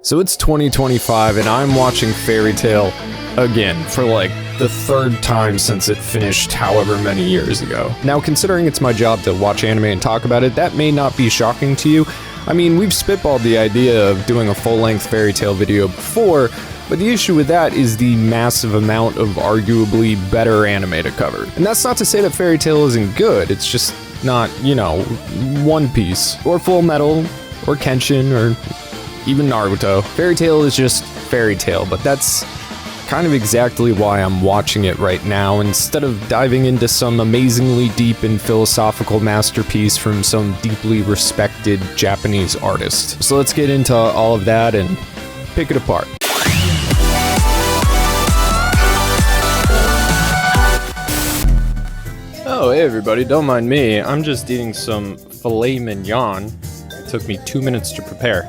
So it's 2025 and I'm watching Fairy Tail again for like the third time since it finished however many years ago. Now, considering it's my job to watch anime and talk about it, that may not be shocking to you. I mean, we've spitballed the idea of doing a full-length Fairy Tail video before, but the issue with that is the massive amount of arguably better anime to cover. And that's not to say that Fairy Tail isn't good, it's just not, One Piece, or Full Metal, or Kenshin, or even Naruto. Fairy Tail is just Fairy Tail, but that's kind of exactly why I'm watching it right now, instead of diving into some amazingly deep and philosophical masterpiece from some deeply respected Japanese artist. So let's get into all of that and pick it apart. Oh, hey everybody, don't mind me. I'm just eating some filet mignon. It took me 2 minutes to prepare.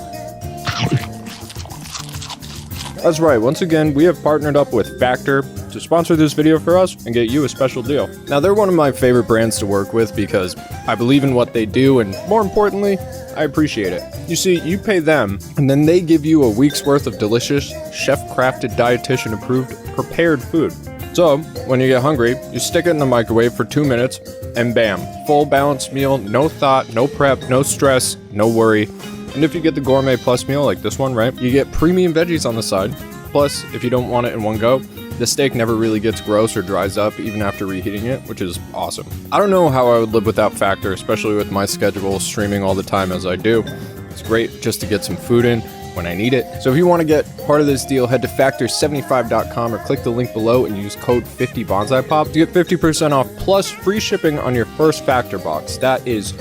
That's right, once again, we have partnered up with Factor to sponsor this video for us and get you a special deal. Now, they're one of my favorite brands to work with because I believe in what they do, and more importantly, I appreciate it. You see, you pay them, and then they give you a week's worth of delicious, chef-crafted, dietitian-approved, prepared food. So, when you get hungry, you stick it in the microwave for 2 minutes, and bam, full balanced meal, no thought, no prep, no stress, no worry. And if you get the gourmet plus meal like this one, right, you get premium veggies on the side. Plus, if you don't want it in one go, the steak never really gets gross or dries up even after reheating it, which is awesome. I don't know how I would live without Factor, especially with my schedule streaming all the time as I do. It's great just to get some food in when I need it. So if you want to get part of this deal, head to factor75.com or click the link below and use code 50BonsaiPop to get 50% off plus free shipping on your first Factor box. That is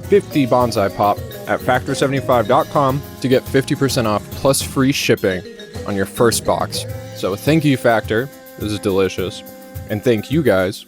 50 Bonsai Pop at factor75.com to get 50% off plus free shipping on your first box. So thank you, Factor. This is delicious. And thank you guys.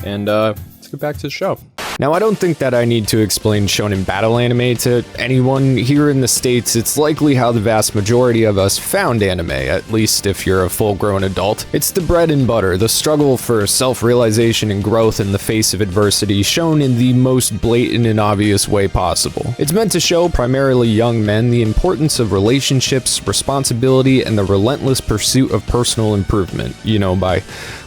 And let's get back to the show. Now, I don't think that I need to explain shonen battle anime to anyone here in the States. It's likely how the vast majority of us found anime, at least if you're a full-grown adult. It's the bread and butter, the struggle for self-realization and growth in the face of adversity, shown in the most blatant and obvious way possible. It's meant to show primarily young men the importance of relationships, responsibility, and the relentless pursuit of personal improvement, by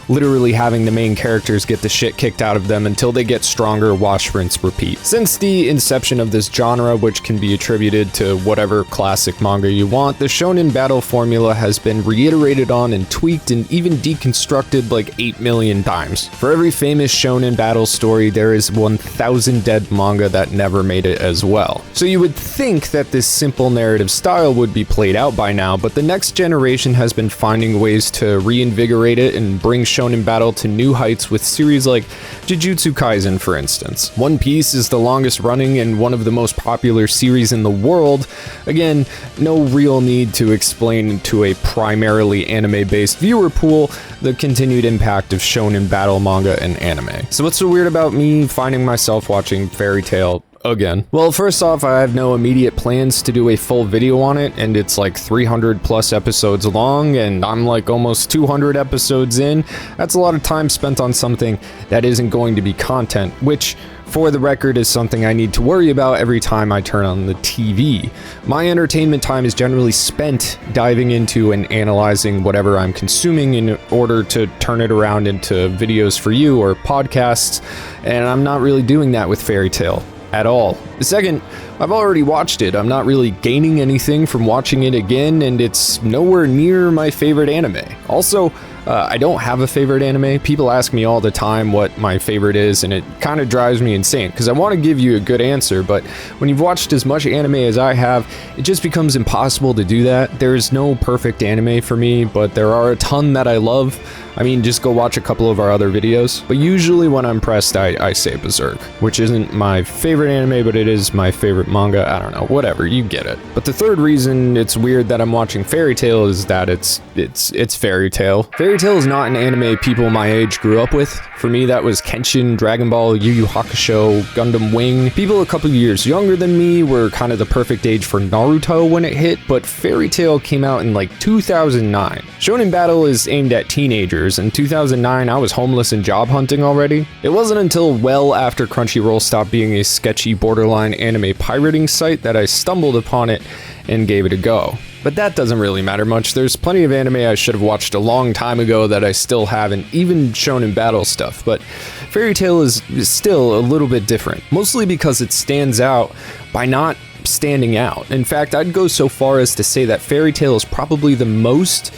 literally having the main characters get the shit kicked out of them until they get stronger, wash, rinse, repeat. Since the inception of this genre, which can be attributed to whatever classic manga you want, the shonen battle formula has been reiterated on and tweaked and even deconstructed like 8 million times. For every famous shonen battle story, there is 1,000 dead manga that never made it as well. So you would think that this simple narrative style would be played out by now, but the next generation has been finding ways to reinvigorate it and bring shonen battle to new heights with series like Jujutsu Kaisen, for instance. One Piece is the longest running and one of the most popular series in the world. Again, no real need to explain to a primarily anime-based viewer pool the continued impact of shonen battle manga and anime. So what's so weird about me finding myself watching Fairy Tail again? Well, first off, I have no immediate plans to do a full video on it, and it's like 300 plus episodes long, and I'm like almost 200 episodes in. That's a lot of time spent on something that isn't going to be content, which, for the record, is something I need to worry about every time I turn on the TV. My entertainment time is generally spent diving into and analyzing whatever I'm consuming in order to turn it around into videos for you or podcasts, and I'm not really doing that with Fairy Tail at all. Second, I've already watched it. I'm not really gaining anything from watching it again, and it's nowhere near my favorite anime. Also, I don't have a favorite anime. People ask me all the time what my favorite is, and it kind of drives me insane because I want to give you a good answer, but when you've watched as much anime as I have, it just becomes impossible to do that. There's no perfect anime for me, but there are a ton that I love. I mean, just go watch a couple of our other videos. But usually when I'm pressed, I say Berserk, which isn't my favorite anime, but it is my favorite manga. I don't know, whatever, you get it. But the third reason it's weird that I'm watching Fairy Tail is that it's Fairy Tail. Fairy Tail is not an anime people my age grew up with. For me, that was Kenshin, Dragon Ball, Yu Yu Hakusho, Gundam Wing. People a couple years younger than me were kind of the perfect age for Naruto when it hit, but Fairy Tail came out in like 2009. Shonen Battle is aimed at teenagers. In 2009, I was homeless and job hunting already. It wasn't until well after Crunchyroll stopped being a sketchy borderline anime pirating site that I stumbled upon it and gave it a go. But that doesn't really matter much. There's plenty of anime I should have watched a long time ago that I still haven't, even shonen battle stuff, but Fairy Tail is still a little bit different, mostly because it stands out by not standing out. In fact, I'd go so far as to say that Fairy Tail is probably the most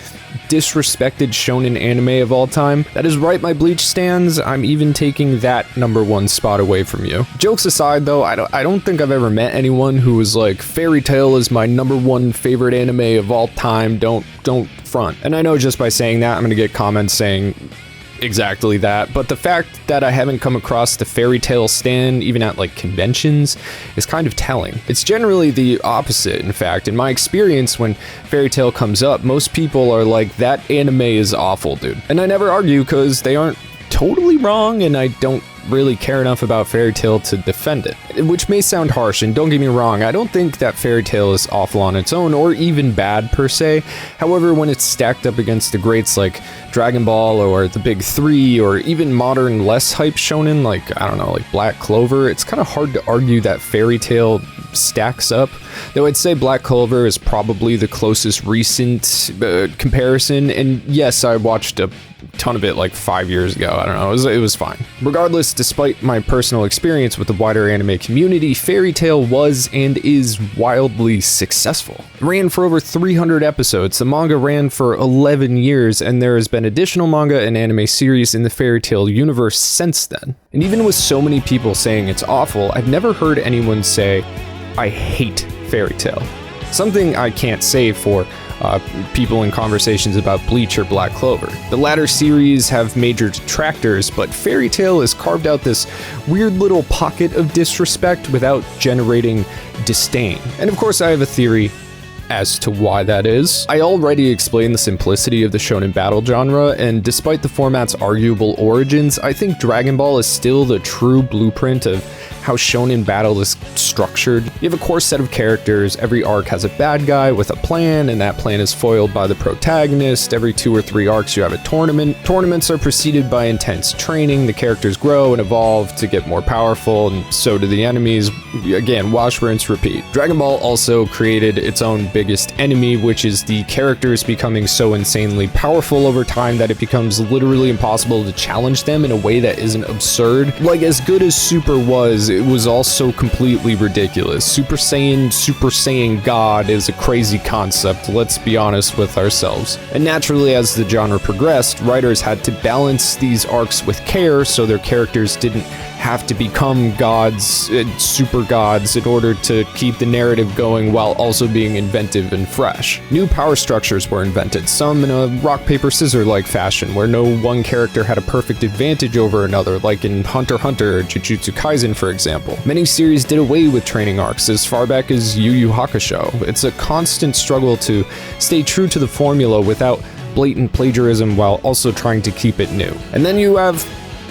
disrespected shonen anime of all time. That is right, my Bleach stans. I'm even taking that #1 spot away from you. Jokes aside though, I don't think I've ever met anyone who was like, Fairy Tail is my #1 favorite anime of all time, don't front. And I know just by saying that, I'm gonna get comments saying exactly that, but the fact that I haven't come across the Fairy Tail stan even at like conventions is kind of telling. It's generally the opposite. In fact, in my experience, when Fairy Tail comes up, most people are like, that anime is awful, dude. And I never argue because they aren't totally wrong, and I don't really care enough about Fairy Tail to defend it. Which may sound harsh, and don't get me wrong, I don't think that Fairy Tail is awful on its own, or even bad per se. However, when it's stacked up against the greats like Dragon Ball, or the Big Three, or even modern less hype shonen like, I don't know, like Black Clover, it's kind of hard to argue that Fairy Tail stacks up. Though I'd say Black Clover is probably the closest recent comparison, and yes, I watched a ton of it like 5 years ago. I don't know, it was fine. Regardless, despite my personal experience with the wider anime community, Fairy Tail was and is wildly successful. It ran for over 300 episodes, the manga ran for 11 years, and there has been additional manga and anime series in the Fairy Tail universe since then. And even with so many people saying it's awful, I've never heard anyone say, I hate Fairy Tail. Something I can't say for people in conversations about Bleach or Black Clover. The latter series have major detractors, but Fairy Tail has carved out this weird little pocket of disrespect without generating disdain. And of course, I have a theory as to why that is. I already explained the simplicity of the shonen battle genre, and despite the format's arguable origins, I think Dragon Ball is still the true blueprint of how shonen battle is structured. You have a core set of characters, every arc has a bad guy with a plan, and that plan is foiled by the protagonist. Every 2 or 3 arcs you have a tournament. Tournaments are preceded by intense training, the characters grow and evolve to get more powerful, and so do the enemies. Again, wash, rinse, repeat. Dragon Ball also created its own biggest enemy, which is the characters becoming so insanely powerful over time that it becomes literally impossible to challenge them in a way that isn't absurd. Like, as good as Super was, it was also completely ridiculous. Super Saiyan God is a crazy concept, let's be honest with ourselves. And naturally, as the genre progressed, writers had to balance these arcs with care so their characters didn't have to become gods, super gods, in order to keep the narrative going while also being inventive and fresh. New power structures were invented, some in a rock, paper, scissors like fashion, where no one character had a perfect advantage over another, like in Hunter x Hunter or Jujutsu Kaisen, for example. Many series did away with training arcs as far back as Yu Yu Hakusho. It's a constant struggle to stay true to the formula without blatant plagiarism while also trying to keep it new. And then you have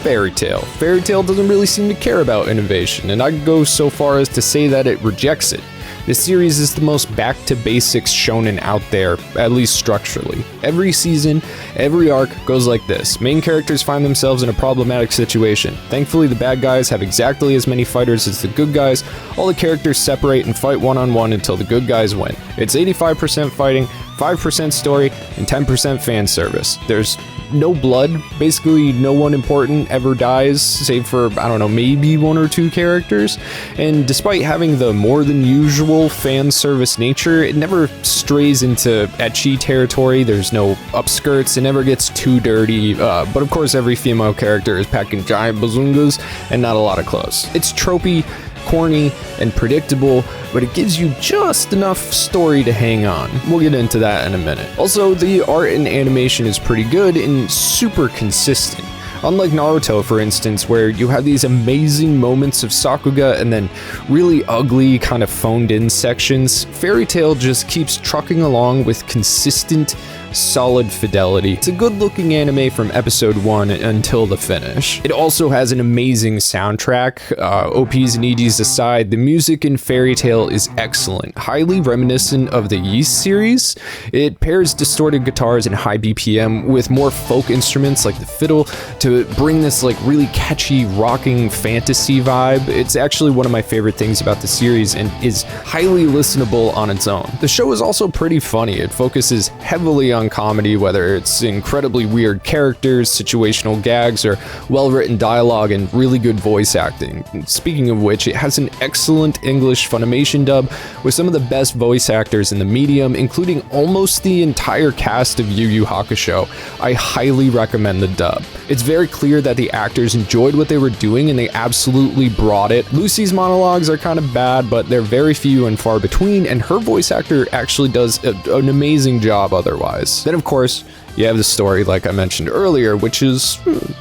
Fairy Tail. Fairy Tail doesn't really seem to care about innovation, and I'd go so far as to say that it rejects it. This series is the most back-to-basics shonen out there, at least structurally. Every season, every arc goes like this. Main characters find themselves in a problematic situation. Thankfully, the bad guys have exactly as many fighters as the good guys. All the characters separate and fight one-on-one until the good guys win. It's 85% fighting, 5% story, and 10% fan service. There's no blood. Basically, no one important ever dies, save for, I don't know, maybe 1 or 2 characters. And despite having the more than usual fan service nature, it never strays into ecchi territory. There's no upskirts. It never gets too dirty. But of course, every female character is packing giant bazungas and not a lot of clothes. It's tropey, corny, and predictable, but it gives you just enough story to hang on. We'll get into that in a minute. Also, the art and animation is pretty good and super consistent. Unlike Naruto, for instance, where you have these amazing moments of Sakuga and then really ugly, kind of phoned in sections, Fairy Tail just keeps trucking along with consistent, solid fidelity. It's a good looking anime from episode 1 until the finish. It also has an amazing soundtrack. OPs and EDs aside, the music in Fairy Tail is excellent, highly reminiscent of the Yeast series. It pairs distorted guitars and high BPM with more folk instruments like the fiddle to bring this like really catchy rocking fantasy vibe. It's actually one of my favorite things about the series and is highly listenable on its own. The show is also pretty funny. It focuses heavily on comedy, whether it's incredibly weird characters, situational gags, or well-written dialogue and really good voice acting. Speaking of which, it has an excellent English Funimation dub with some of the best voice actors in the medium, including almost the entire cast of Yu Yu Hakusho. I highly recommend the dub. It's very clear that the actors enjoyed what they were doing and they absolutely brought it. Lucy's monologues are kind of bad, but they're very few and far between, and her voice actor actually does an amazing job otherwise. Then of course, you have the story like I mentioned earlier, which is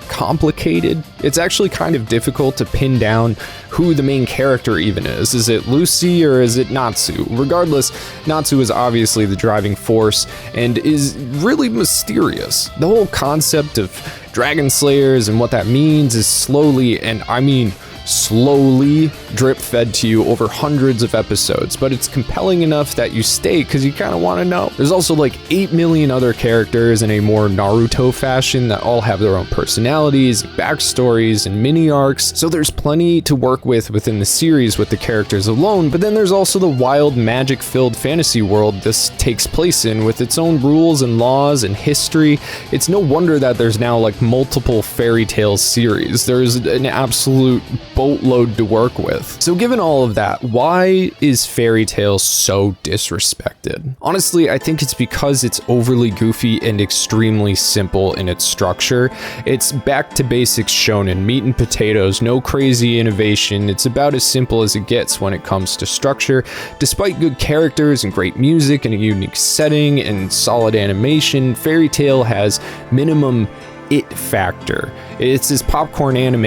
complicated. It's actually kind of difficult to pin down who the main character even is. Is it Lucy or is it Natsu? Regardless, Natsu is obviously the driving force and is really mysterious. The whole concept of Dragon Slayers and what that means is slowly, and I mean slowly, drip fed to you over hundreds of episodes, but it's compelling enough that you stay because you kind of want to know. There's also like 8 million other characters in a more Naruto fashion that all have their own personalities, backstories, and mini arcs, so there's plenty to work with within the series with the characters alone, but then there's also the wild magic-filled fantasy world this takes place in with its own rules and laws and history. It's no wonder that there's now like multiple Fairy Tail series. There's an absolute boatload to work with. So given all of that, why is Fairy Tail so disrespected? Honestly, I think it's because it's overly goofy and extremely simple in its structure. It's back to basics shonen, meat and potatoes, no crazy innovation. It's about as simple as it gets when it comes to structure. Despite good characters and great music and a unique setting and solid animation, Fairy Tail has minimum it factor. It's as popcorn anime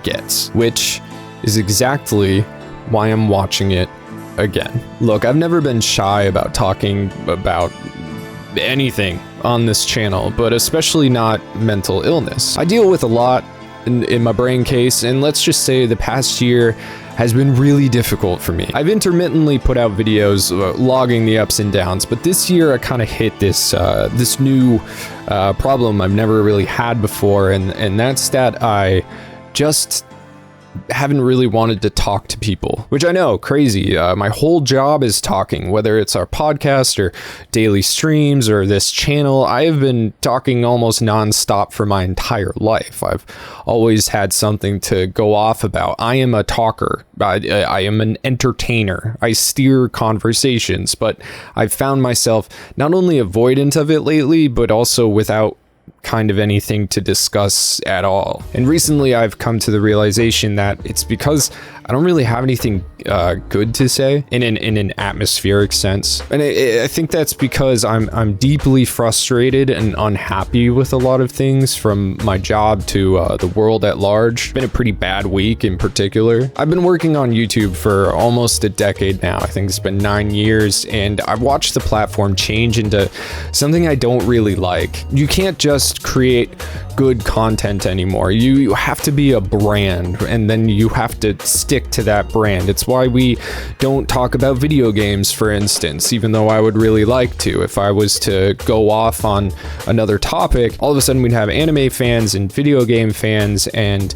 gets, which is exactly why I'm watching it again. Look, I've never been shy about talking about anything on this channel, but especially not mental illness. I deal with a lot in my brain case, and let's just say the past year has been really difficult for me. I've intermittently put out videos logging the ups and downs, but this year I kind of hit this new problem I've never really had before, and that's that I just haven't really wanted to talk to people, which I know, crazy. My whole job is talking, whether it's our podcast or daily streams or this channel. I have been talking almost nonstop for my entire life. I've always had something to go off about. I am a talker. I am an entertainer. I steer conversations, but I've found myself not only avoidant of it lately, but also without kind of anything to discuss at all. And recently I've come to the realization that it's because I don't really have anything good to say in an atmospheric sense. And I think that's because I'm deeply frustrated and unhappy with a lot of things, from my job to the world at large. It's been a pretty bad week in particular. I've been working on YouTube for almost a decade now. I think it's been 9 years, and I've watched the platform change into something I don't really like. You can't just create good content anymore. You have to be a brand, and then you have to stick to that brand. It's why we don't talk about video games, for instance, even though I would really like to. If I was to go off on another topic, all of a sudden we'd have anime fans and video game fans, and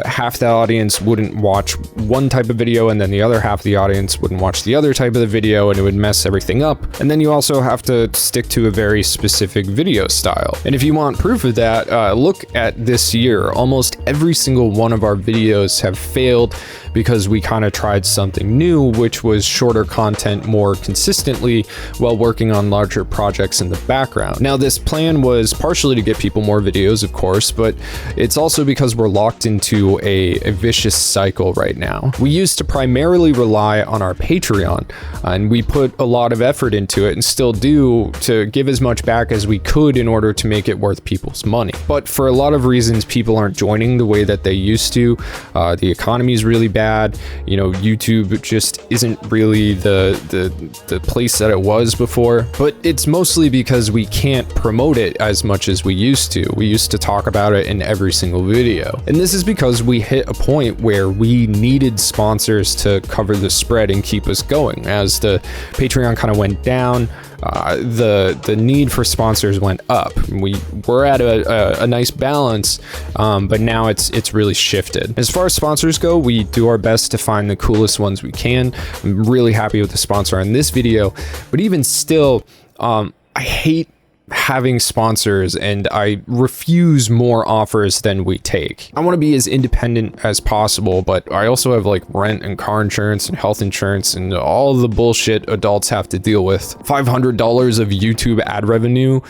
half the audience wouldn't watch one type of video, and then the other half of the audience wouldn't watch the other type of the video, and it would mess everything up. And then you also have to stick to a very specific video style. And if you want proof of that, look at this year. Almost every single one of our videos have failed because we kind of tried something new, which was shorter content more consistently while working on larger projects in the background. Now, this plan was partially to get people more videos, of course, but it's also because we're locked into a vicious cycle right now. We used to primarily rely on our Patreon, and we put a lot of effort into it and still do to give as much back as we could in order to make it worth people's money. But for a lot of reasons, people aren't joining the way that they used to. The economy is really bad. You know, YouTube just isn't really the place that it was before. But it's mostly because we can't promote it as much as we used to. We used to talk about it in every single video. And this is because we hit a point where we needed sponsors to cover the spread and keep us going. As the Patreon kind of went down, the need for sponsors went up. We were at a nice balance, but now it's really shifted. As far as sponsors go, we do our best to find the coolest ones we can. I'm really happy with the sponsor on this video, but even still, I hate having sponsors, and I refuse more offers than we take. I want to be as independent as possible, but I also have like rent and car insurance and health insurance and all the bullshit adults have to deal with. $500 of YouTube ad revenue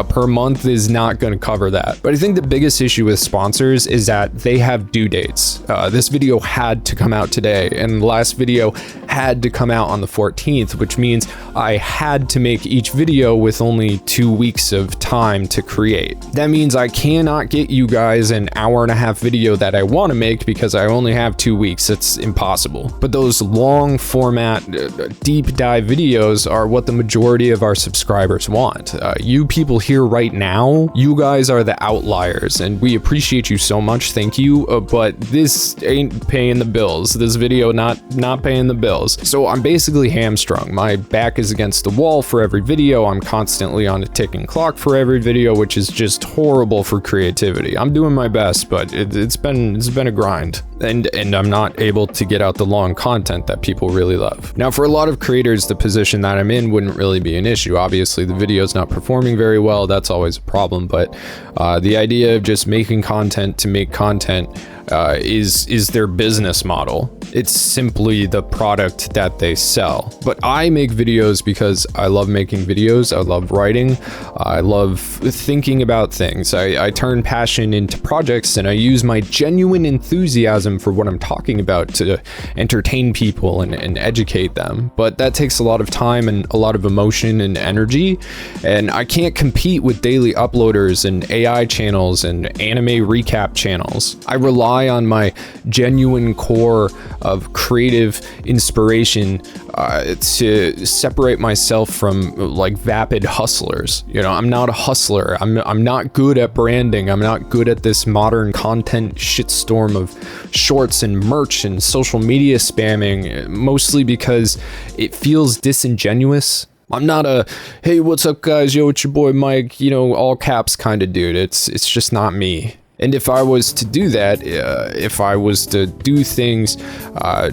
per month is not going to cover that. But I think the biggest issue with sponsors is that they have due dates. This video had to come out today, and the last video had to come out on the 14th, which means I had to make each video with only 2 weeks of time to create. That means I cannot get you guys an hour-and-a-half video that I want to make because I only have 2 weeks. It's impossible. But those long format, deep dive videos are what the majority of our subscribers want. You people here right now, you guys are the outliers, and we appreciate you so much. Thank you. But this ain't paying the bills. This video not paying the bills. So I'm basically hamstrung. My back is against the wall for every video. I'm constantly on a ticking clock for every video, which is just horrible for creativity. I'm doing my best, but it's been a grind, and I'm not able to get out the long content that people really love. Now, for a lot of creators, the position that I'm in wouldn't really be an issue. Obviously, the video's not performing very well. That's always a problem, but the idea of just making content to make content is their business model. It's simply the product that they sell. But I make videos because I love making videos. I love writing. I love thinking about things. I turn passion into projects, and I use my genuine enthusiasm for what I'm talking about to entertain people and educate them. But that takes a lot of time and a lot of emotion and energy, and I can't compete with daily uploaders and AI channels and anime recap channels. I rely on my genuine core of creative inspiration to separate myself from like vapid hustlers. You know, I'm not a hustler. I'm not good at branding. I'm not good at this modern content shitstorm of shorts and merch and social media spamming, mostly because it feels disingenuous. I'm not a, hey, what's up guys? Yo, it's your boy Mike, you know, all caps kind of dude. It's just not me. And if I was to do that, if I was to do things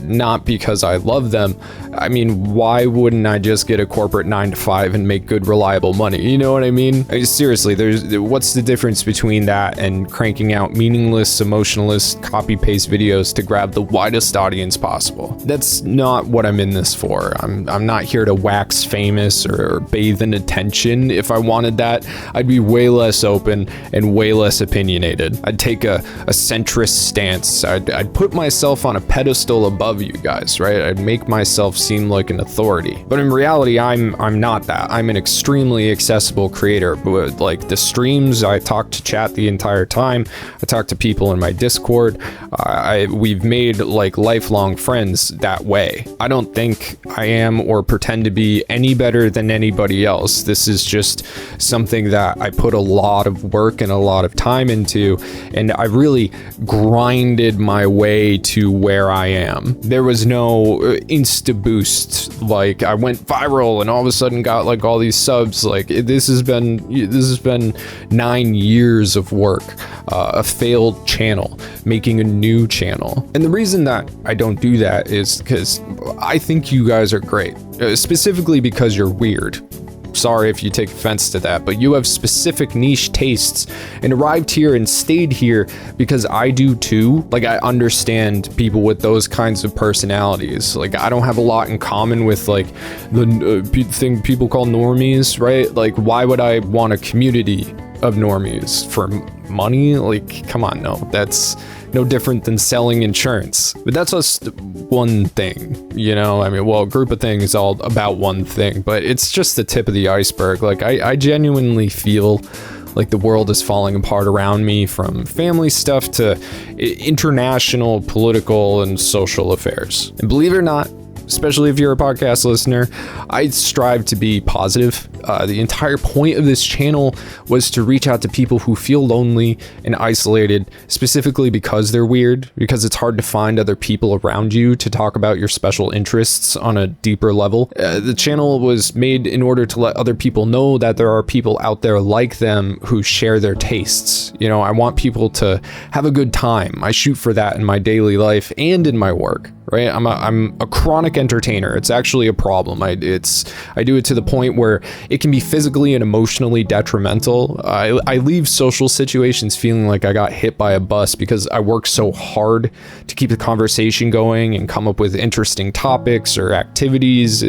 not because I love them, I mean, why wouldn't I just get a corporate 9-to-5 and make good, reliable money? You know what I mean? Seriously, what's the difference between that and cranking out meaningless, emotionless, copy-paste videos to grab the widest audience possible? That's not what I'm in this for. I'm not here to wax famous or bathe in attention. If I wanted that, I'd be way less open and way less opinionated. I'd take a centrist stance. I'd put myself on a pedestal above you guys, right? I'd make myself seem like an authority. But in reality, I'm not that. I'm an extremely accessible creator. But like the streams, I talk to chat the entire time. I talk to people in my Discord. We've made like lifelong friends that way. I don't think I am or pretend to be any better than anybody else. This is just something that I put a lot of work and a lot of time into, and I really grinded my way to where I am. There was no insta boost, like I went viral and all of a sudden got like all these subs. Like this has been 9 years of work, a failed channel, making a new channel. And the reason that I don't do that is because I think you guys are great, specifically because you're weird. Sorry if you take offense to that, but you have specific niche tastes and arrived here and stayed here because I do too. Like, I understand people with those kinds of personalities. Like, I don't have a lot in common with like the thing people call normies, right? Like, why would I want a community of normies for money? Like, come on, no, that's no different than selling insurance. But that's just one thing, you know? I mean, well, a group of things all about one thing, but it's just the tip of the iceberg. Like, I genuinely feel like the world is falling apart around me, from family stuff to international, political, and social affairs. And believe it or not, especially if you're a podcast listener, I strive to be positive. The entire point of this channel was to reach out to people who feel lonely and isolated, specifically because they're weird, because it's hard to find other people around you to talk about your special interests on a deeper level. The channel was made in order to let other people know that there are people out there like them who share their tastes. You know, I want people to have a good time. I shoot for that in my daily life and in my work. Right? I'm a chronic entertainer. It's actually a problem. I do it to the point where it can be physically and emotionally detrimental. I leave social situations feeling like I got hit by a bus because I work so hard to keep the conversation going and come up with interesting topics or activities,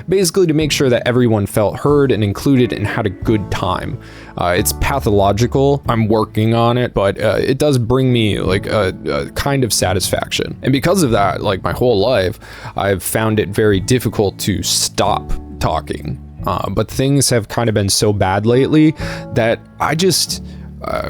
basically to make sure that everyone felt heard and included and had a good time. It's pathological. I'm working on it, but it does bring me like a kind of satisfaction. And because of that, like my whole life, I've found it very difficult to stop talking. But things have kind of been so bad lately that I just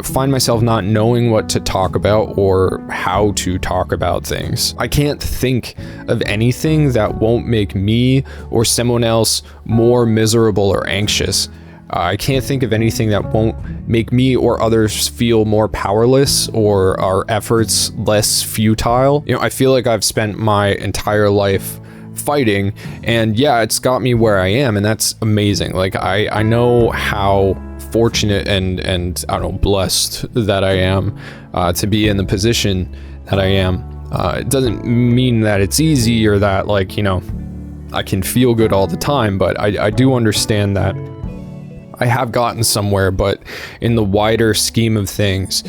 find myself not knowing what to talk about or how to talk about things. I can't think of anything that won't make me or someone else more miserable or anxious. I can't think of anything that won't make me or others feel more powerless or our efforts less futile. You know, I feel like I've spent my entire life fighting, and yeah, it's got me where I am, and that's amazing. Like I know how fortunate and I don't know, blessed that I am to be in the position that I am. It doesn't mean that it's easy or that, like, you know, I can feel good all the time, but I do understand that I have gotten somewhere, but in the wider scheme of things,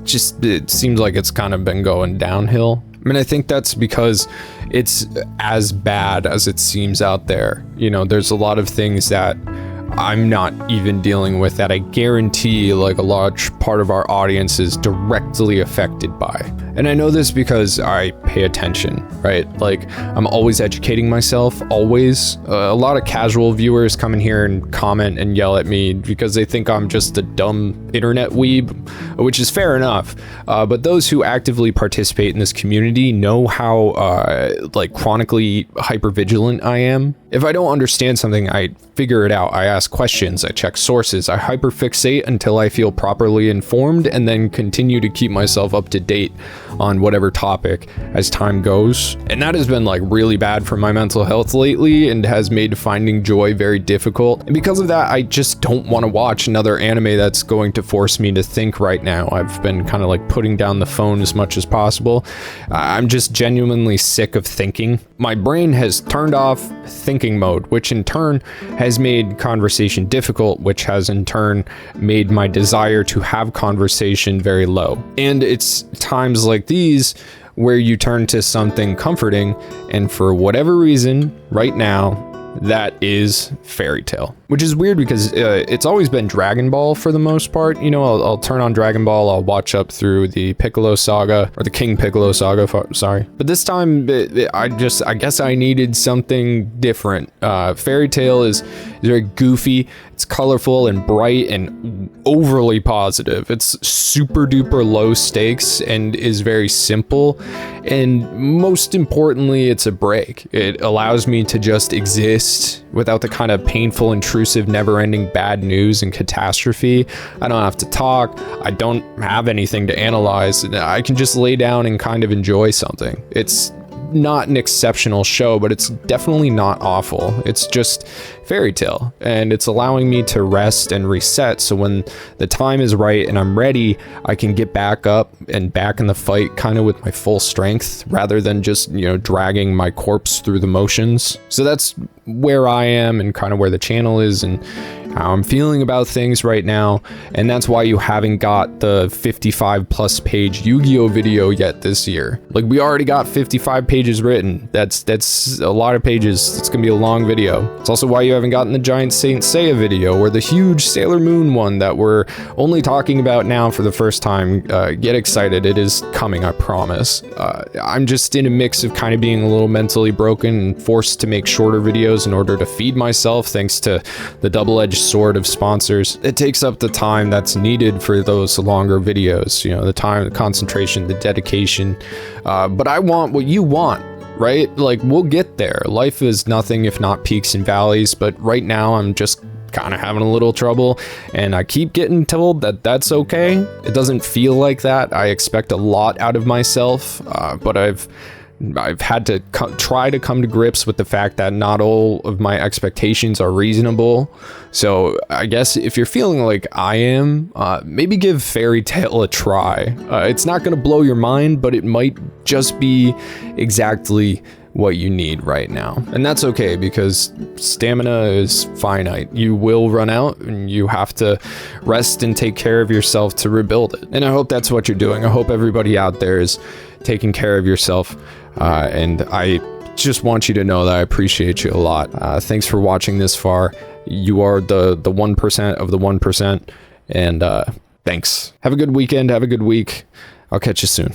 just it seems like it's kind of been going downhill. I mean, I think that's because it's as bad as it seems out there. You know, there's a lot of things that I'm not even dealing with that I guarantee like a large part of our audience is directly affected by. And I know this because I pay attention, right? Like I'm always educating myself, always. A lot of casual viewers come in here and comment and yell at me because they think I'm just a dumb internet weeb, which is fair enough. But those who actively participate in this community know how like chronically hypervigilant I am. If I don't understand something, I figure it out. I ask questions, I check sources, I hyperfixate until I feel properly informed, and then continue to keep myself up to date on whatever topic as time goes. And that has been like really bad for my mental health lately and has made finding joy very difficult. And because of that, I just don't want to watch another anime that's going to force me to think right now. I've been kind of like putting down the phone as much as possible. I'm just genuinely sick of thinking. My brain has turned off thinking mode, which in turn has made conversation difficult, which has in turn made my desire to have conversation very low. And it's times like these where you turn to something comforting, and for whatever reason, right now, that is fairy tale, which is weird because it's always been Dragon Ball for the most part. You know, I'll turn on Dragon Ball, I'll watch up through the Piccolo saga, or the King Piccolo saga, sorry. But this time, I guess I needed something different. Fairy tale is very goofy, it's colorful and bright and overly positive. It's super duper low stakes and is very simple. And most importantly, it's a break. It allows me to just exist without the kind of painful, intrusive, never-ending bad news and catastrophe. I don't have to talk. I don't have anything to analyze. I can just lay down and kind of enjoy something. It's not an exceptional show, but it's definitely not awful. It's just fairy tale, and it's allowing me to rest and reset, so when the time is right and I'm ready, I can get back up and back in the fight kind of with my full strength, rather than just, you know, dragging my corpse through the motions. So that's where I am and kind of where the channel is and how I'm feeling about things right now. And that's why you haven't got the 55 plus page Yu-Gi-Oh video yet this year. Like, we already got 55 pages written. That's a lot of pages. It's gonna be a long video. It's also why you haven't gotten the giant Saint Seiya video or the huge Sailor Moon one that we're only talking about now for the first time. Get excited, it is coming, I promise. I'm just in a mix of kind of being a little mentally broken and forced to make shorter videos in order to feed myself, thanks to the double-edged sort of sponsors. It takes up the time that's needed for those longer videos, you know, the time, the concentration, the dedication. But I want what you want, right? Like, we'll get there. Life is nothing if not peaks and valleys, but right now I'm just kind of having a little trouble, and I keep getting told that that's okay. It doesn't feel like that. I expect a lot out of myself, but I've had to try to come to grips with the fact that not all of my expectations are reasonable. So I guess if you're feeling like I am, maybe give Fairy Tail a try. It's not going to blow your mind, but it might just be exactly what you need right now. And that's okay, because stamina is finite. You will run out, and you have to rest and take care of yourself to rebuild it. And I hope that's what you're doing. I hope everybody out there is taking care of yourself. And I just want you to know that I appreciate you a lot. Thanks for watching this far. You are the 1% of the 1%. And thanks. Have a good weekend. Have a good week. I'll catch you soon.